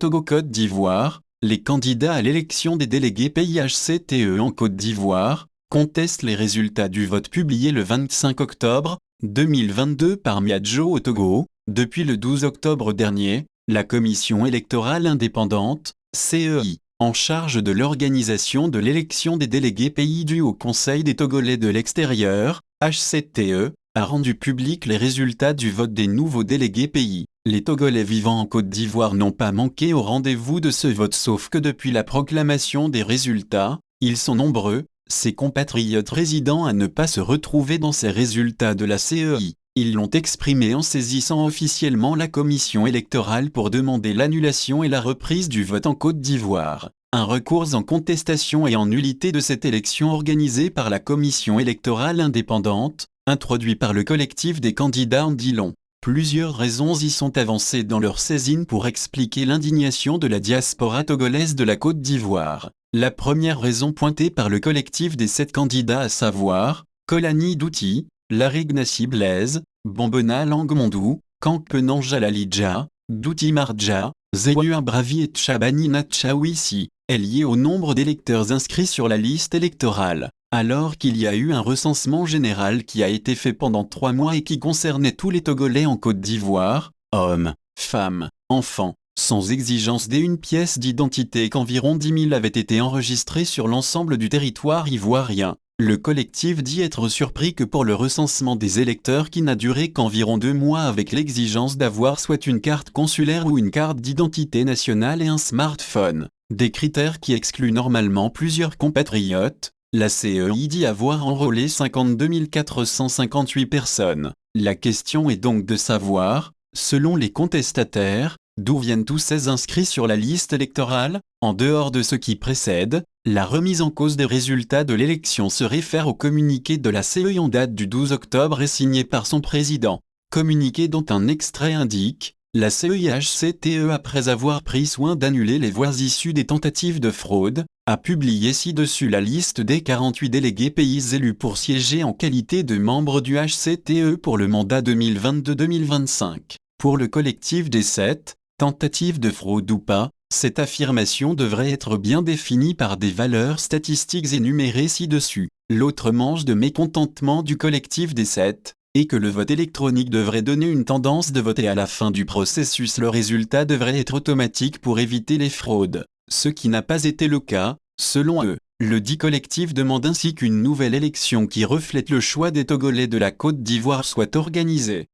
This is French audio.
Togo-Côte d'Ivoire, les candidats à l'élection des délégués pays HCTE en Côte d'Ivoire contestent les résultats du vote publié le 25 octobre 2022 par Miadjo au Togo. Depuis le 12 octobre dernier, la Commission électorale indépendante, CEI, en charge de l'organisation de l'élection des délégués pays du Haut Conseil des Togolais de l'extérieur, HCTE, a rendu public les résultats du vote des nouveaux délégués pays. Les Togolais vivant en Côte d'Ivoire n'ont pas manqué au rendez-vous de ce vote sauf que depuis la proclamation des résultats, ils sont nombreux, ces compatriotes résidant à ne pas se retrouver dans ces résultats de la CEI. Ils l'ont exprimé en saisissant officiellement la commission électorale pour demander l'annulation et la reprise du vote en Côte d'Ivoire. Un recours en contestation et en nullité de cette élection organisée par la commission électorale indépendante, introduit par le collectif des candidats en dit long. Plusieurs raisons y sont avancées dans leur saisine pour expliquer l'indignation de la diaspora togolaise de la Côte d'Ivoire. La première raison pointée par le collectif des 7 candidats à savoir, Kolani Douti, Larignassi Blaise, Bombona Langmondou, Kankpenan Jalalidja, Douti Mardja, Zéhua Bravi et Tchabani Natchaouissi, est liée au nombre d'électeurs inscrits sur la liste électorale. Alors qu'il y a eu un recensement général qui a été fait pendant 3 mois et qui concernait tous les Togolais en Côte d'Ivoire, hommes, femmes, enfants, sans exigence d'une pièce d'identité et qu'environ 10 000 avaient été enregistrés sur l'ensemble du territoire ivoirien. Le collectif dit être surpris que pour le recensement des électeurs qui n'a duré qu'environ 2 mois avec l'exigence d'avoir soit une carte consulaire ou une carte d'identité nationale et un smartphone, des critères qui excluent normalement plusieurs compatriotes, la CEI dit avoir enrôlé 52 458 personnes. La question est donc de savoir, selon les contestataires, d'où viennent tous ces inscrits sur la liste électorale. En dehors de ce qui précède, la remise en cause des résultats de l'élection se réfère au communiqué de la CEI en date du 12 octobre et signé par son président. Communiqué dont un extrait indique: la CEI-HCTE, après avoir pris soin d'annuler les voix issues des tentatives de fraude, a publié ci-dessus la liste des 48 délégués pays élus pour siéger en qualité de membres du HCTE pour le mandat 2022-2025. Pour le collectif des 7, tentatives de fraude ou pas, cette affirmation devrait être bien définie par des valeurs statistiques énumérées ci-dessus. L'autre manche de mécontentement du collectif des 7 est que le vote électronique devrait donner une tendance de vote et à la fin du processus le résultat devrait être automatique pour éviter les fraudes. Ce qui n'a pas été le cas, selon eux. Le dit collectif demande ainsi qu'une nouvelle élection qui reflète le choix des Togolais de la Côte d'Ivoire soit organisée.